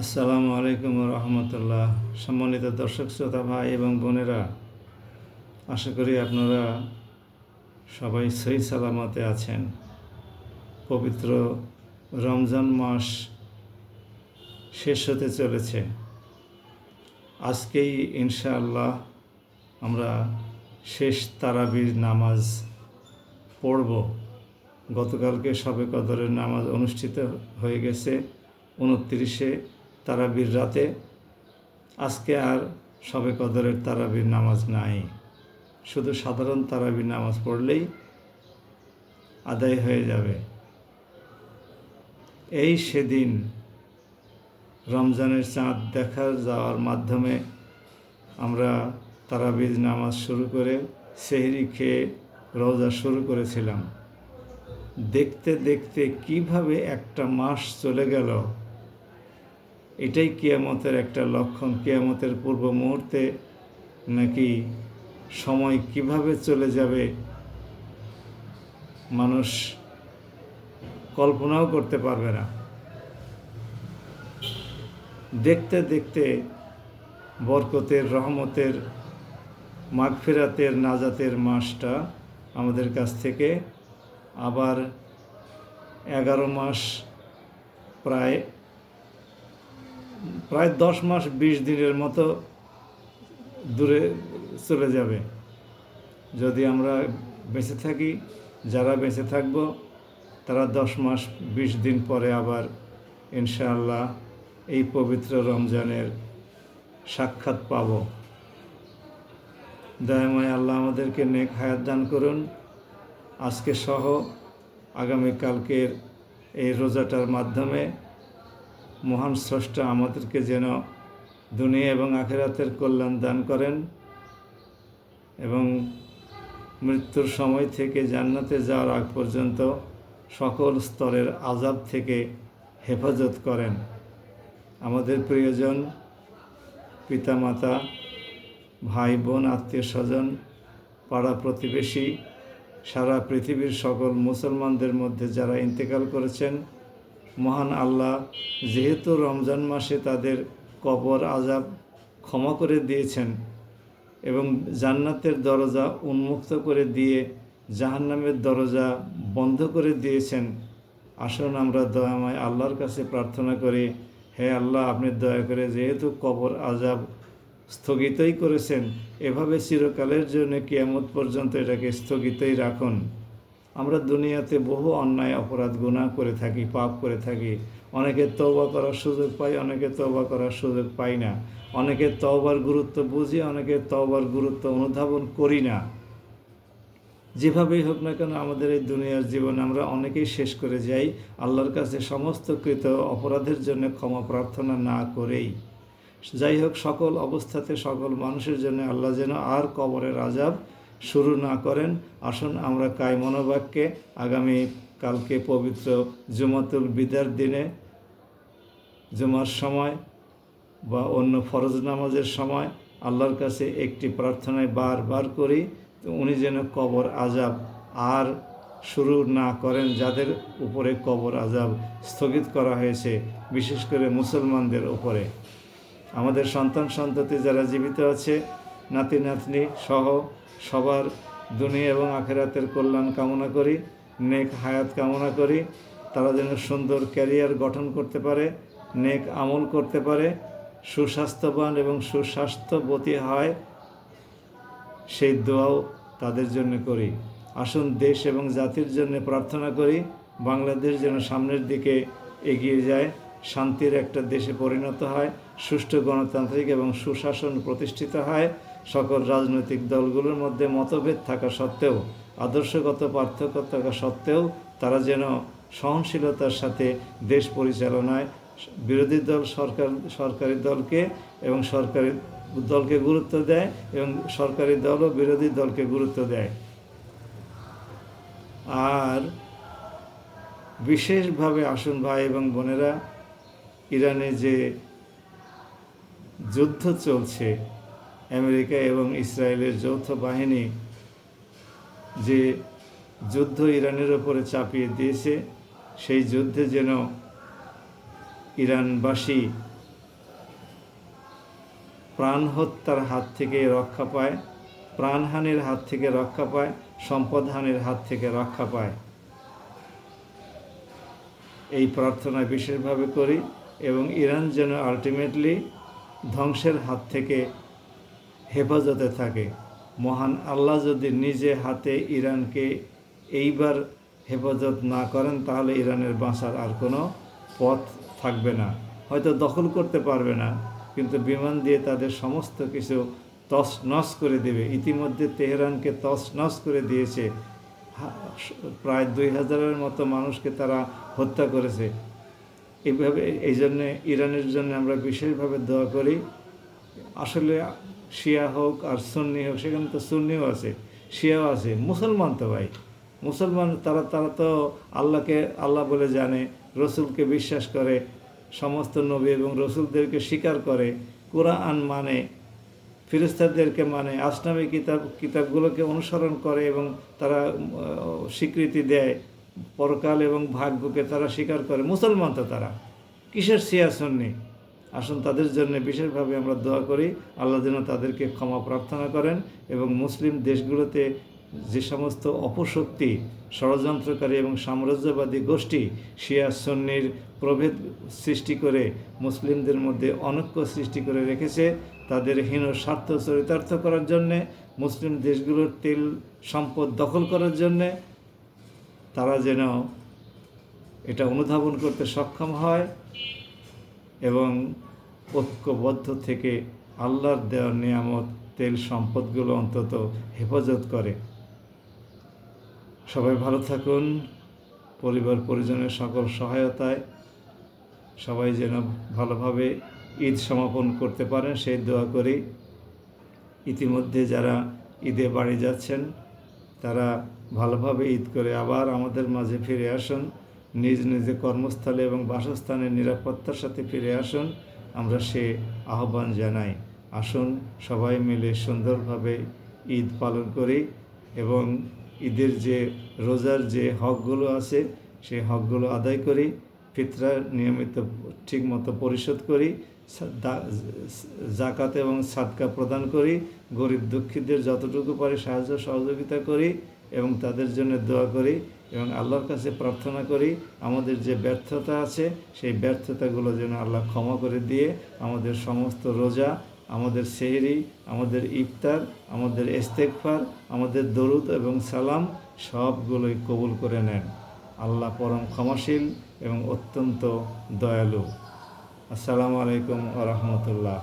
আসসালামু আলাইকুম রহমতুল্লাহ। সম্মানিত দর্শক শ্রোতা ভাই এবং বোনেরা, আশা করি আপনারা সবাই সহি সালামতে আছেন। পবিত্র রমজান মাস শেষ হতে চলেছে। আজকেই ইনশাআল্লাহ আমরা শেষ তারাবির নামাজ পড়ব। গতকালকে শবে কদরের নামাজ অনুষ্ঠিত হয়ে গেছে 29-এ তারাবির রাতে। আজকে আর শবে কদরের তারাবির নামাজ নাই, শুধু সাধারণ তারাবির নামাজ পড়লেই আদায় হয়ে যাবে। এই সেদিন রমজানের চাঁদ দেখা যাওয়ার মাধ্যমে আমরা তারাবির নামাজ শুরু করে সেহরি খেয়ে রোজা শুরু করেছিলাম। দেখতে দেখতে কিভাবে একটা মাস চলে গেল, এটাই কিয়ামতের একটা লক্ষণ। কিয়ামতের পূর্ব মুহূর্তে নাকি সময় কিভাবে চলে যাবে মানুষ কল্পনাও করতে পারবে না। দেখতে দেখতে বরকতের, রহমতের, মাগফিরাতের, নাজাতের মাসটা আমাদের কাছ থেকে আবার 11 মাস, প্রায় 10 মাস 20 দিনের মতো দূরে চলে যাবে। যদি আমরা বেঁচে থাকি, যারা বেঁচে থাকব তারা 10 মাস 20 দিন পরে আবার ইনশাআল্লাহ এই পবিত্র রমজানের সাক্ষাৎ পাব। দয়াময় আল্লাহ আমাদেরকে নেক হায়াত দান করুন। আজকে সহ আগামীকালকের এই রোজাটার মাধ্যমে মহান স্রষ্টা আমাদেরকে যেন দুনিয়া এবং আখিরাতের কল্যাণ দান করেন এবং মৃত্যুর সময় থেকে জান্নাতে যাওয়ার আগ পর্যন্ত সকল স্তরের আযাব থেকে হেফাজত করেন। আমাদের প্রিয়জন, পিতামাতা, ভাই বোন, আত্মীয় স্বজন, পাড়া প্রতিবেশী, সারা পৃথিবীর সকল মুসলমানদের মধ্যে যারা ইন্তেকাল করেছেন, মহান আল্লাহ যেহেতু রমজান মাসে তাদের কবর আযাব ক্ষমা করে দিয়েছেন এবং জান্নাতের দরজা উন্মুক্ত করে দিয়ে জাহান্নামের দরজা বন্ধ করে দিয়েছেন, আসুন আমরা দয়াময় আল্লাহর কাছে প্রার্থনা করি, হে আল্লাহ, আপনি দয়া করে যেহেতু কবর আযাব স্থগিতই করেছেন, এভাবে চিরকালের জন্য কিয়ামত পর্যন্ত এটাকে স্থগিতই রাখুন। আমরা দুনিয়াতে বহু অন্যায়, অপরাধ, গুনাহ করে থাকি, পাপ করে থাকি। অনেকে তওবা করার সুযোগ পাই, অনেকে তওবা করার সুযোগ পাই না। অনেকে তওবার গুরুত্ব বুঝি, অনেকে তওবার গুরুত্ব অনুধাবন করি না। যেভাবেই হোক না কেন আমাদের এই দুনিয়ার জীবন আমরা অনেকেই শেষ করে যাই আল্লাহর কাছে সমস্ত কৃত অপরাধের জন্য ক্ষমা প্রার্থনা না করেই। যাই হোক, সকল অবস্থাতে সকল মানুষের জন্য আল্লাহ যেন আর কবরের আযাব শুরু না করেন। আসুন আমরা কায় মনোবাক্যে আগামী কালকে পবিত্র জুমাতুল বিদার দিনে, জুমার সময় বা অন্য ফরজ নামাজের সময় আল্লাহর কাছে একটি প্রার্থনায় বারবার করি, উনি যেন কবর আযাব আর শুরু না করেন। যাদের উপরে কবর আযাব স্থগিত করা হয়েছে, বিশেষ করে মুসলমানদের উপরে। আমাদের সন্তান সন্ততি যারা জীবিত আছে, নাতি নাতনি সহ সবার দুনিয়া এবং আখিরাতের কল্যাণ কামনা করি, নেক হায়াত কামনা করি। তারা যেন সুন্দর ক্যারিয়ার গঠন করতে পারে, নেক আমল করতে পারে, সুস্বাস্থ্যবান এবং সুস্বাস্থ্যবতী হয়, সেই দোয়াও তাদের জন্য করি। আসুন দেশ এবং জাতির জন্য প্রার্থনা করি, বাংলাদেশ যেন সামনের দিকে এগিয়ে যায়, শান্তির একটা দেশে পরিণত হয়, সুষ্ঠু গণতান্ত্রিক এবং সুশাসন প্রতিষ্ঠিত হয়। সকল রাজনৈতিক দলগুলোর মধ্যে মতভেদ থাকা সত্ত্বেও, আদর্শগত পার্থক্য থাকা সত্ত্বেও তারা যেন সহনশীলতার সাথে দেশ পরিচালনায় বিরোধী দল সরকারি দলকে এবং সরকারি দলকে গুরুত্ব দেয় এবং সরকারি দলও বিরোধী দলকে গুরুত্ব দেয়। আর বিশেষভাবে আসুন ভাই এবং বোনেরা, ইরানে যে যুদ্ধ চলছে, আমেরিকা এবং ইসরায়েলের যৌথ বাহিনী যে যুদ্ধ ইরানের ওপরে চাপিয়ে দিয়েছে, সেই যুদ্ধে যেন ইরানবাসী প্রাণ হত্যার হাত থেকে রক্ষা পায়, প্রাণহানির হাত থেকে রক্ষা পায়, সম্পদহানির হাত থেকে রক্ষা পায়। এই প্রার্থনা বিশেষভাবে করি এবং ইরান যেন আলটিমেটলি ধ্বংসের হাত থেকে হেফাজতে থাকে। মহান আল্লাহ যদি নিজে হাতে ইরানকে এইবার হেফাজত না করেন তাহলে ইরানের বাঁচার আর কোনো পথ থাকবে না। হয়তো দখল করতে পারবে না, কিন্তু বিমান দিয়ে তাদের সমস্ত কিছু তছনছ করে দেবে। ইতিমধ্যে তেহরানকে তছনছ করে দিয়েছে, প্রায় 2000-এর মতো মানুষকে তারা হত্যা করেছে। এইভাবে এই জন্যে ইরানের জন্য আমরা বিশেষভাবে দোয়া করি। আসলে শিয়া হোক আর সুন্নি হোক, সেখানে তো সুন্নিও আছে, শিয়াও আছে, মুসলমান তো ভাই, মুসলমান তারা তো আল্লাহকে আল্লাহ বলে জানে, রসুলকে বিশ্বাস করে, সমস্ত নবী এবং রসুলদেরকে স্বীকার করে, কোরআন মানে, ফেরেশতাদেরকে মানে, আসমানি কিতাবগুলোকে অনুসরণ করে এবং তারা স্বীকৃতি দেয়, পরকাল এবং ভাগ্যকে তারা স্বীকার করে। মুসলমান তো তারা, কিসের শিয়া সুন্নি? আসুন তাদের জন্য বিশেষভাবে আমরা দোয়া করি, আল্লাহ যেন তাদেরকে ক্ষমা প্রার্থনা করেন এবং মুসলিম দেশগুলোতে যে সমস্ত অপশক্তি, ষড়যন্ত্রকারী এবং সাম্রাজ্যবাদী গোষ্ঠী শিয়া সুন্নির প্রভেদ সৃষ্টি করে মুসলিমদের মধ্যে অনৈক্য সৃষ্টি করে রেখেছে, তাদের হীন স্বার্থ চরিতার্থ করার জন্যে, মুসলিম দেশগুলোর তেল সম্পদ দখল করার জন্যে, তারা যেন এটা অনুধাবন করতে সক্ষম হয় এবং ঐক্যবদ্ধ থেকে আল্লাহর দেওয়ার নিয়ামত তেল সম্পদগুলো অন্তত হেফাজত করে। সবাই ভালো থাকুন, পরিবার পরিজনের সকল সহায়তায় সবাই যেন ভালোভাবে ঈদ সমাপন করতে পারেন সেই দোয়া করি। ইতিমধ্যে যারা ঈদে বাড়ি যাচ্ছেন তারা ভালোভাবে ঈদ করে আবার আমাদের মাঝে ফিরে আসুন, নিজ নিজ কর্মস্থলে এবং বাসস্থানের নিরাপত্তার সাথে ফিরে আসুন, আমরা সে আহ্বান জানাই। আসুন সবাই মিলে সুন্দরভাবে ঈদ পালন করি এবং ঈদের যে রোজার যে হকগুলো আছে সেই হকগুলো আদায় করি, ফিতরা নিয়মিত ঠিকমতো পরিশোধ করি, জাকাত এবং সাদকা প্রদান করি, গরিব দুঃখীদের যতটুকু পারি সাহায্য সহযোগিতা করি এবং তাদের জন্য দোয়া করি এবং আল্লাহর কাছে প্রার্থনা করি আমাদের যে ব্যর্থতা আছে সেই ব্যর্থতাগুলো যেন আল্লাহ ক্ষমা করে দিয়ে আমাদের সমস্ত রোজা, আমাদের সেহরি, আমাদের ইফতার, আমাদের ইস্তেগফার, আমাদের দরুদ এবং সালাম সবগুলোই কবুল করে নেন। আল্লাহ পরম ক্ষমাশীল এবং অত্যন্ত দয়ালু। আসসালামু আলাইকুম ওয়া রাহমাতুল্লাহ।